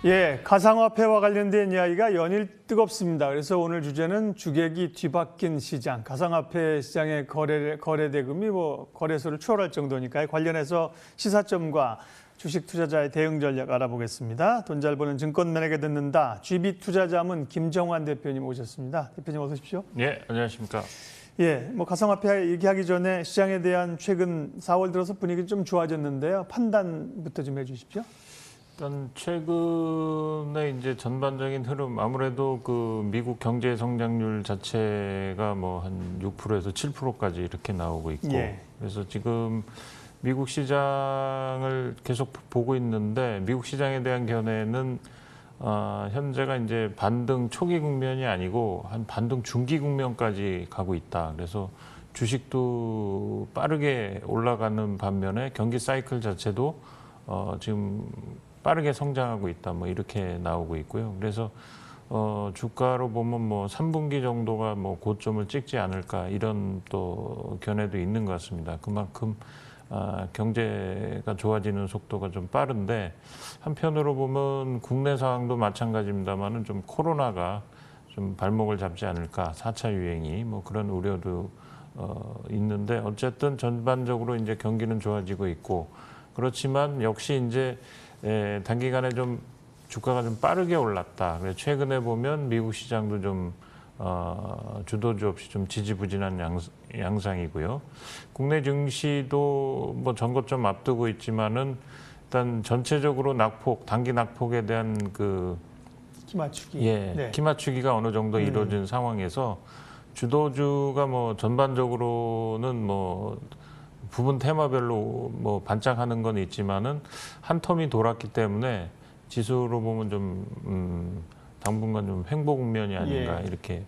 예, 가상화폐와 관련된 이야기가 연일 뜨겁습니다. 그래서 오늘 주제는 주객이 뒤바뀐 시장, 가상화폐 시장의 거래 대금이 거래소를 초월할 정도니까요. 관련해서 시사점과 주식 투자자의 대응 전략 알아보겠습니다. 돈 잘 버는 증권맨에게 듣는다. GB투자자문 김정환 대표님 오셨습니다. 대표님 어서 오십시오. 네, 안녕하십니까. 예, 가상화폐 얘기하기 전에 시장에 대한 최근 4월 들어서 분위기 좀 좋아졌는데요. 판단부터 좀 해주십시오. 일단 최근에 이제 전반적인 흐름, 아무래도 그 미국 경제 성장률 자체가 뭐 한 6%에서 7%까지 이렇게 나오고 있고, 예. 그래서 지금 미국 시장을 계속 보고 있는데, 미국 시장에 대한 견해는 현재가 이제 반등 초기 국면이 아니고 한 반등 중기 국면까지 가고 있다. 그래서 주식도 빠르게 올라가는 반면에 경기 사이클 자체도 지금 빠르게 성장하고 있다. 뭐 이렇게 나오고 있고요. 그래서 주가로 보면 뭐 3분기 정도가 뭐 고점을 찍지 않을까 이런 또 견해도 있는 것 같습니다. 그만큼 경제가 좋아지는 속도가 좀 빠른데, 한편으로 보면 국내 상황도 마찬가지입니다만은 좀 코로나가 좀 발목을 잡지 않을까, 4차 유행이 뭐 그런 우려도 있는데, 어쨌든 전반적으로 이제 경기는 좋아지고 있고, 그렇지만 역시 이제 단기간에 좀 주가가 좀 빠르게 올랐다. 그래서 최근에 보면 미국 시장도 좀 주도주 없이 좀 지지부진한 양상이고요. 국내 증시도 뭐 전고점 앞두고 있지만은 일단 전체적으로 단기 낙폭에 대한 그 키맞추기. 네. 키맞추기가 어느 정도 이루어진 상황에서 주도주가 뭐 전반적으로는 뭐 부분 테마별로 뭐 반짝하는 건 있지만은 한 텀이 돌았기 때문에 지수로 보면 좀 당분간 좀 횡보 국면이 아닌가 이렇게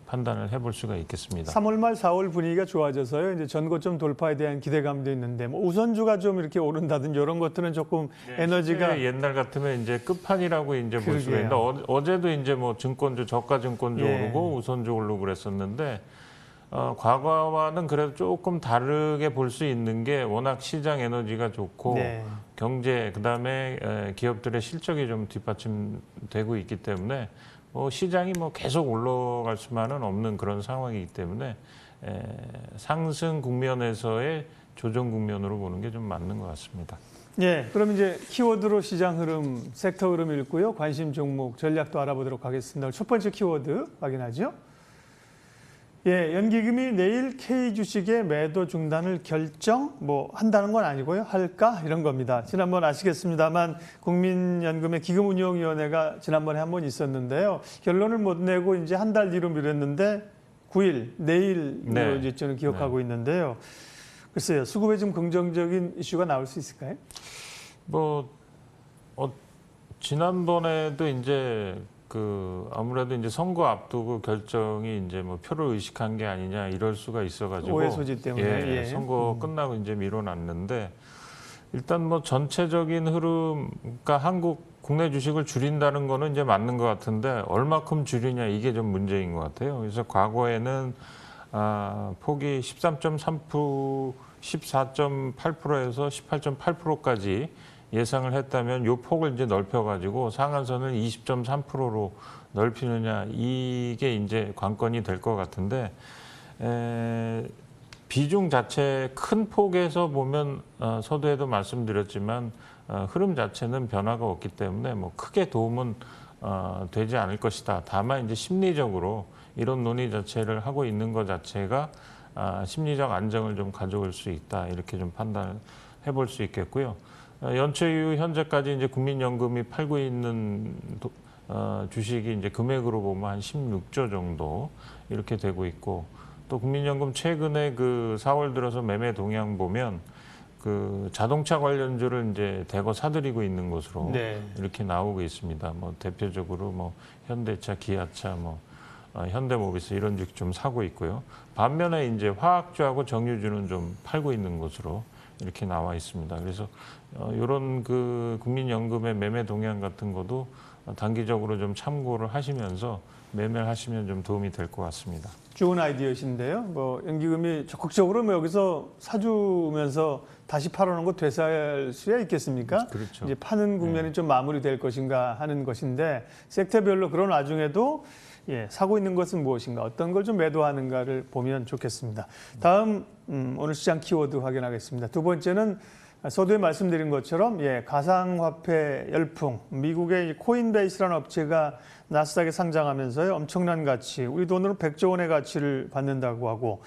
판단을 해볼 수가 있겠습니다. 3월 말 4월 분위기가 좋아져서요. 이제 전고점 돌파에 대한 기대감도 있는데 뭐 우선주가 좀 이렇게 오른다든지 이런 것들은 조금 에너지가 옛날 같으면 이제 끝판이라고 이제 볼 수가 있는데 어제도 이제 뭐 증권주 저가 증권주 오르고 우선주 오르고 그랬었는데 과거와는 그래도 조금 다르게 볼 수 있는 게 워낙 시장 에너지가 좋고 경제 그다음에 기업들의 실적이 좀 뒷받침되고 있기 때문에 시장이 뭐 계속 올라갈 수만은 없는 그런 상황이기 때문에 상승 국면에서의 조정 국면으로 보는 게 좀 맞는 것 같습니다. 예, 그럼 이제 키워드로 시장 흐름, 섹터 흐름 읽고요. 관심 종목, 전략도 알아보도록 하겠습니다. 첫 번째 키워드 확인하죠. 예, 연기금이 내일 K 주식의 매도 중단을 한다는 건 아니고요. 할까? 이런 겁니다. 지난번 아시겠습니다만 국민연금의 기금운용위원회가 지난번에 한 번 있었는데요. 결론을 못 내고 이제 한 달 뒤로 미뤘는데 9일, 내일로 이제 저는 기억하고 있는데요. 글쎄요, 수급에 좀 긍정적인 이슈가 나올 수 있을까요? 지난번에도 이제 아무래도 이제 선거 앞두고 결정이 이제 뭐 표를 의식한 게 아니냐 이럴 수가 있어가지고 오해 소지 때문에 선거 끝나고 이제 미뤄놨는데, 일단 뭐 전체적인 흐름, 그러니까 국내 주식을 줄인다는 거는 이제 맞는 것 같은데 얼마큼 줄이냐 이게 좀 문제인 것 같아요. 그래서 과거에는 폭이 13.3%, 14.8%에서 18.8%까지 예상을 했다면 이 폭을 이제 넓혀가지고 상한선을 20.3%로 넓히느냐, 이게 이제 관건이 될 것 같은데, 비중 자체 큰 폭에서 보면 서두에도 말씀드렸지만 흐름 자체는 변화가 없기 때문에 뭐 크게 도움은 되지 않을 것이다. 다만 이제 심리적으로 이런 논의 자체를 하고 있는 것 자체가 심리적 안정을 좀 가져올 수 있다. 이렇게 좀 판단을 해볼 수 있겠고요. 연초 이후 현재까지 이제 국민연금이 팔고 있는 주식이 이제 금액으로 보면 한 16조 정도 이렇게 되고 있고, 또 국민연금 최근에 그 4월 들어서 매매 동향 보면 그 자동차 관련주를 이제 대거 사들이고 있는 것으로 이렇게 나오고 있습니다. 뭐 대표적으로 뭐 현대차, 기아차, 뭐 현대모비스 이런 주식 좀 사고 있고요. 반면에 이제 화학주하고 정유주는 좀 팔고 있는 것으로 이렇게 나와 있습니다. 그래서 이런 그 국민연금의 매매 동향 같은 것도 단기적으로 좀 참고를 하시면서 매매를 하시면 좀 도움이 될 것 같습니다. 좋은 아이디어신데요. 뭐 연기금이 적극적으로 뭐 여기서 사주면서 다시 팔아놓은 거 되살 수야 있겠습니까? 그렇죠. 이제 파는 국면이 좀 마무리될 것인가 하는 것인데 섹터별로 그런 와중에도 사고 있는 것은 무엇인가, 어떤 걸 좀 매도하는가를 보면 좋겠습니다. 다음 오늘 시장 키워드 확인하겠습니다. 두 번째는 서두에 말씀드린 것처럼 가상화폐 열풍, 미국의 코인베이스라는 업체가 나스닥에 상장하면서요 엄청난 가치, 우리 돈으로 100조 원의 가치를 받는다고 하고,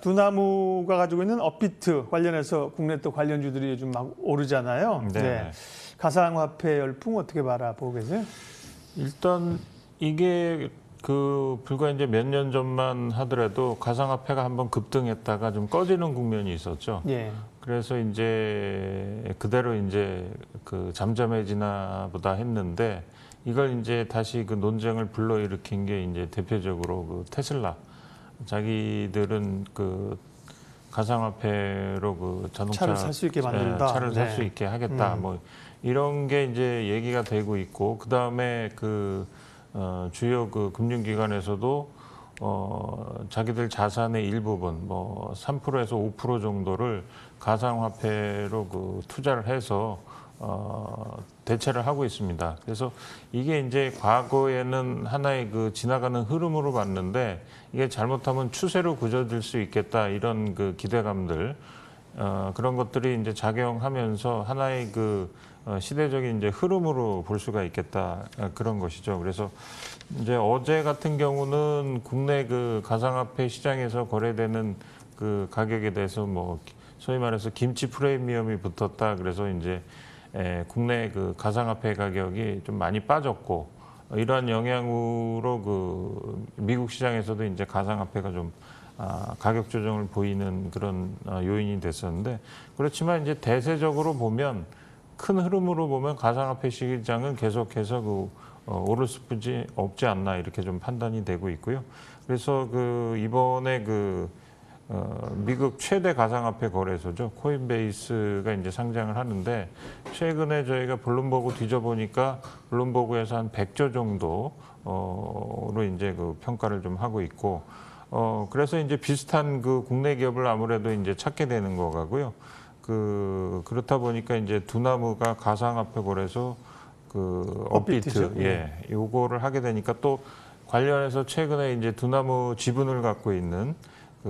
두나무가 가지고 있는 업비트 관련해서 국내 또 관련주들이 요즘 막 오르잖아요. 네. 가상화폐 열풍 어떻게 바라보고 계세요? 일단 이게 불과 이제 몇 년 전만 하더라도 가상화폐가 한번 급등했다가 좀 꺼지는 국면이 있었죠. 예. 그래서 이제 그대로 이제 잠잠해지나 보다 했는데, 이걸 이제 다시 논쟁을 불러일으킨 게 이제 대표적으로 테슬라. 자기들은 가상화폐로 자동차 차를 살 수 있게 만든다. 차를 살 수 있게 하겠다. 뭐 이런 게 이제 얘기가 되고 있고, 그 다음에 주요 금융기관에서도 자기들 자산의 일부분, 뭐 3%에서 5% 정도를 가상화폐로 투자를 해서 대체를 하고 있습니다. 그래서 이게 이제 과거에는 하나의 지나가는 흐름으로 봤는데, 이게 잘못하면 추세로 굳어질 수 있겠다, 이런 기대감들, 그런 것들이 이제 작용하면서 하나의 시대적인 이제 흐름으로 볼 수가 있겠다, 그런 것이죠. 그래서 이제 어제 같은 경우는 국내 가상화폐 시장에서 거래되는 가격에 대해서 뭐 소위 말해서 김치 프리미엄이 붙었다. 그래서 이제 국내 가상화폐 가격이 좀 많이 빠졌고, 이러한 영향으로 미국 시장에서도 이제 가상화폐가 좀 가격 조정을 보이는 그런 요인이 됐었는데, 그렇지만 이제 대세적으로 보면, 큰 흐름으로 보면 가상화폐 시장은 계속해서 오를 수밖에 없지 않나, 이렇게 좀 판단이 되고 있고요. 그래서 이번에 미국 최대 가상화폐 거래소죠, 코인베이스가 이제 상장을 하는데, 최근에 저희가 블룸버그 뒤져보니까 블룸버그에서 한 100조 정도로 이제 평가를 좀 하고 있고, 그래서 이제 비슷한 국내 기업을 아무래도 이제 찾게 되는 거 같고요. 그렇다 보니까 이제 두나무가 가상화폐 거래소 업비트, 요거를 하게 되니까, 또 관련해서 최근에 이제 두나무 지분을 갖고 있는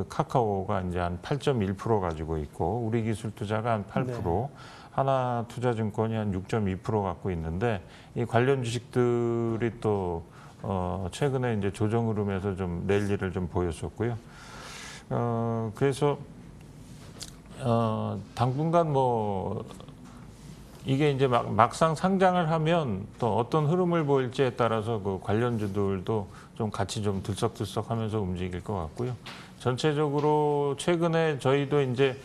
카카오가 이제 한 8.1% 가지고 있고, 우리기술투자가 한 8%, 하나투자증권이 한 6.2% 갖고 있는데, 이 관련 주식들이 또 최근에 이제 조정 흐름에서 좀 랠리를 좀 보였었고요. 그래서 당분간 뭐 이게 이제 막상 상장을 하면 또 어떤 흐름을 보일지에 따라서 관련주들도 좀 같이 좀 들썩들썩하면서 움직일 것 같고요. 전체적으로 최근에 저희도 이제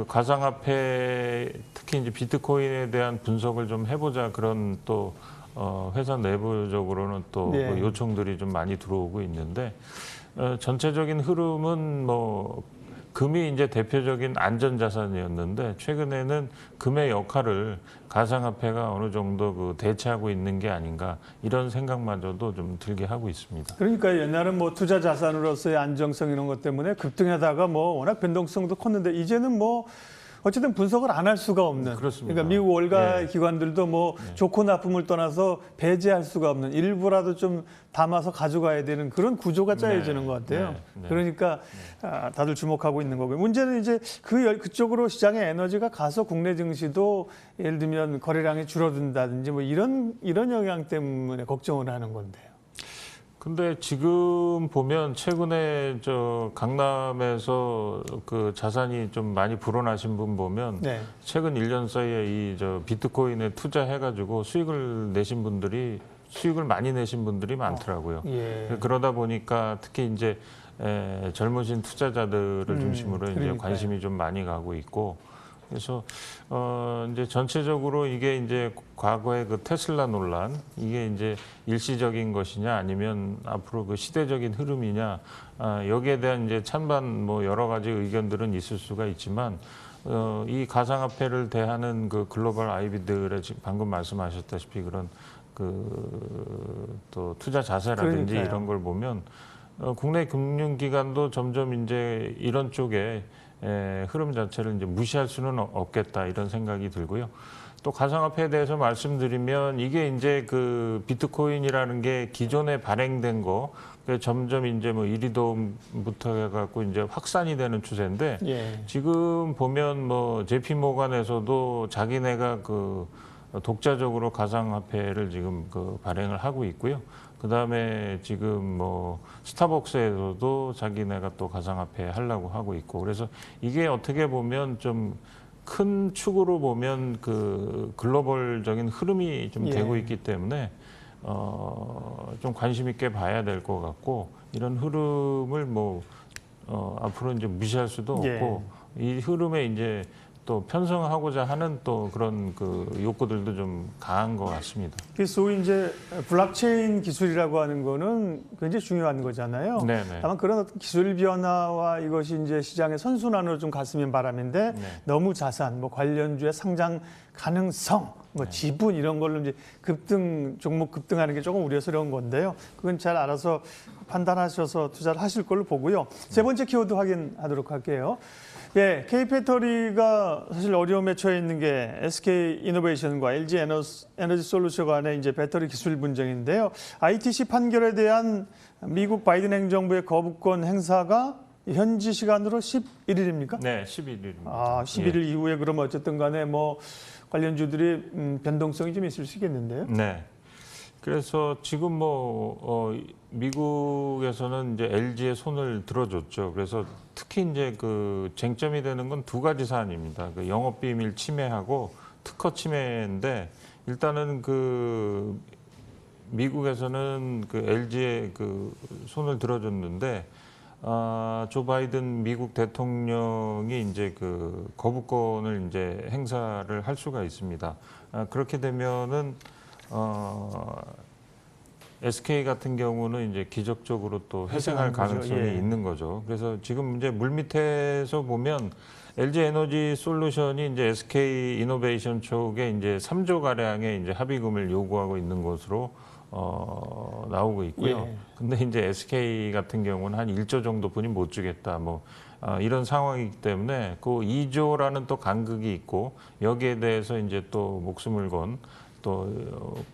가상화폐, 특히 이제 비트코인에 대한 분석을 좀 해보자, 그런 또 회사 내부적으로는 또 요청들이 좀 많이 들어오고 있는데, 전체적인 흐름은 뭐 금이 이제 대표적인 안전자산이었는데, 최근에는 금의 역할을 가상화폐가 어느 정도 대체하고 있는 게 아닌가, 이런 생각마저도 좀 들게 하고 있습니다. 그러니까 옛날은 뭐 투자 자산으로서의 안정성 이런 것 때문에 급등하다가 뭐 워낙 변동성도 컸는데, 이제는 뭐 어쨌든 분석을 안 할 수가 없는. 그렇습니다. 그러니까 미국 월가 기관들도 뭐 좋고 나쁨을 떠나서 배제할 수가 없는, 일부라도 좀 담아서 가져가야 되는 그런 구조가 짜여지는 것 같아요. 그러니까 다들 주목하고 있는 거고요. 문제는 이제 그쪽으로 시장의 에너지가 가서 국내 증시도 예를 들면 거래량이 줄어든다든지 뭐 이런 영향 때문에 걱정을 하는 건데요. 근데 지금 보면 최근에 강남에서 자산이 좀 많이 불어나신 분 보면, 최근 1년 사이에 이 비트코인에 투자해가지고 수익을 많이 내신 분들이 많더라고요. 그러다 보니까 특히 이제 젊으신 투자자들을 중심으로 이제 관심이 좀 많이 가고 있고, 그래서 이제 전체적으로 이게 이제 과거의 테슬라 논란, 이게 이제 일시적인 것이냐 아니면 앞으로 시대적인 흐름이냐, 여기에 대한 이제 찬반 뭐 여러 가지 의견들은 있을 수가 있지만, 이 가상화폐를 대하는 글로벌 아이비들의 방금 말씀하셨다시피 그런 또 투자 자세라든지 그러니까요. 이런 걸 보면 국내 금융기관도 점점 이제 이런 쪽에 흐름 자체를 이제 무시할 수는 없겠다 이런 생각이 들고요. 또 가상화폐에 대해서 말씀드리면 이게 이제 그 비트코인이라는 게 기존에 발행된 거 점점 이제 뭐 이리돔부터 해갖고 이제 확산이 되는 추세인데 예. 지금 보면 뭐 JP 모간에서도 자기네가 그 독자적으로 가상화폐를 지금 그 발행을 하고 있고요. 그 다음에 지금 뭐 스타벅스에서도 자기네가 또 가상화폐 하려고 하고 있고 그래서 이게 어떻게 보면 좀 큰 축으로 보면 그 글로벌적인 흐름이 좀 예. 되고 있기 때문에 좀 관심 있게 봐야 될 것 같고 이런 흐름을 뭐 앞으로 이제 무시할 수도 없고 이 흐름에 이제 또 편성하고자 하는 또 그런 그 욕구들도 좀 강한 것 같습니다. 그 소위 이제 블록체인 기술이라고 하는 거는 굉장히 중요한 거잖아요. 네네. 다만 그런 어떤 기술 변화와 이것이 이제 시장의 선순환으로 좀 갔으면 바람인데 네. 너무 자산, 뭐 관련주의 상장 가능성, 뭐 지분 이런 걸로 이제 종목 급등하는 게 조금 우려스러운 건데요. 그건 잘 알아서 판단하셔서 투자를 하실 걸로 보고요. 세 번째 키워드 확인하도록 할게요. 예, K배터리가 사실 어려움에 처해 있는 게 SK 이노베이션과 LG 에너지 솔루션 간의 이제 배터리 기술 분쟁인데요. ITC 판결에 대한 미국 바이든 행정부의 거부권 행사가 현지 시간으로 11일입니까? 네, 11일입니다. 아, 11일 이후에 그럼 어쨌든 간에 뭐 관련주들이 변동성이 좀 있을 수 있겠는데요. 네. 그래서 지금 뭐 미국에서는 이제 LG의 손을 들어줬죠. 그래서 특히 이제 그 쟁점이 되는 건 두 가지 사안입니다. 그 영업 비밀 침해하고 특허 침해인데 일단은 그 미국에서는 그 LG의 그 손을 들어줬는데 조 바이든 미국 대통령이 이제 그 거부권을 이제 행사를 할 수가 있습니다. 그렇게 되면은 SK 같은 경우는 이제 기적적으로 또 회생할 가능성이 예. 있는 거죠. 그래서 지금 이제 물밑에서 보면 LG 에너지 솔루션이 이제 SK 이노베이션 쪽에 이제 3조 가량의 이제 합의금을 요구하고 있는 것으로 나오고 있고요. 예. 근데 이제 SK 같은 경우는 한 1조 정도뿐이 못 주겠다. 뭐 이런 상황이기 때문에 그 2조라는 또 간극이 있고 여기에 대해서 이제 또 목숨을 건 또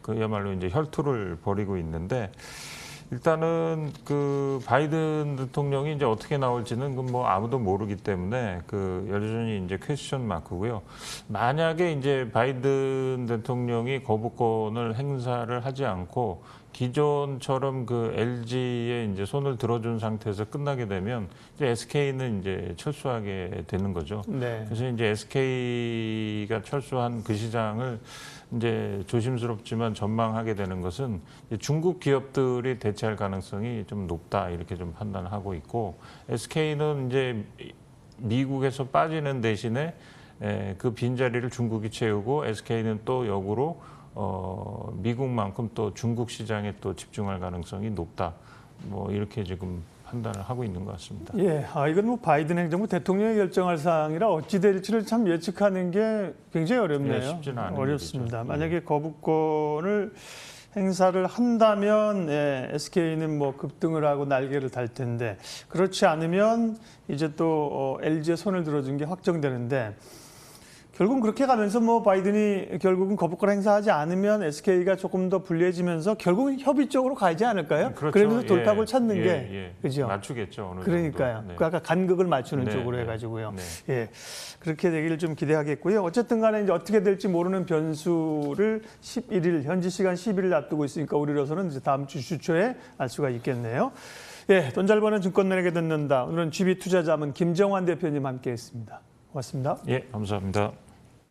그야말로 이제 혈투를 벌이고 있는데 일단은 그 바이든 대통령이 이제 어떻게 나올지는 뭐 아무도 모르기 때문에 그 여전히 이제 퀘스천 마크고요. 만약에 이제 바이든 대통령이 거부권을 행사를 하지 않고 기존처럼 그 LG에 이제 손을 들어준 상태에서 끝나게 되면 이제 SK는 이제 철수하게 되는 거죠. 네. 그래서 이제 SK가 철수한 그 시장을 이제 조심스럽지만 전망하게 되는 것은 이제 중국 기업들이 대체할 가능성이 좀 높다 이렇게 좀 판단하고 있고 SK는 이제 미국에서 빠지는 대신에 그 빈자리를 중국이 채우고 SK는 또 역으로 미국만큼 또 중국 시장에 또 집중할 가능성이 높다. 뭐 이렇게 지금 판단을 하고 있는 것 같습니다. 예, 이건 뭐 바이든 행정부 대통령이 결정할 사항이라 어찌 될지를 참 예측하는 게 굉장히 어렵네요. 네, 쉽지는 않은 어렵습니다. 일이죠. 만약에 거부권을 행사를 한다면 SK는 뭐 급등을 하고 날개를 달 텐데 그렇지 않으면 이제 또 LG의 손을 들어준 게 확정되는데 결국은 그렇게 가면서 뭐 바이든이 결국은 거부권 행사하지 않으면 SK가 조금 더 불리해지면서 결국은 협의 쪽으로 가지 않을까요? 그렇죠. 그러면서 돌파구를 찾는 게 그죠? 맞추겠죠. 어느 그러니까요. 정도. 네. 그 아까 간극을 맞추는 네, 쪽으로 네. 해가지고요. 네. 예, 그렇게 되기를 좀 기대하겠고요. 어쨌든 간에 이제 어떻게 될지 모르는 변수를 11일 현지 시간 10일을 앞두고 있으니까 우리로서는 이제 다음 주 주초에 알 수가 있겠네요. 예, 돈 잘 버는 증권맨에게 듣는다. 오늘은 GB 투자자문 김정환 대표님 함께했습니다. 고맙습니다. 예, 감사합니다.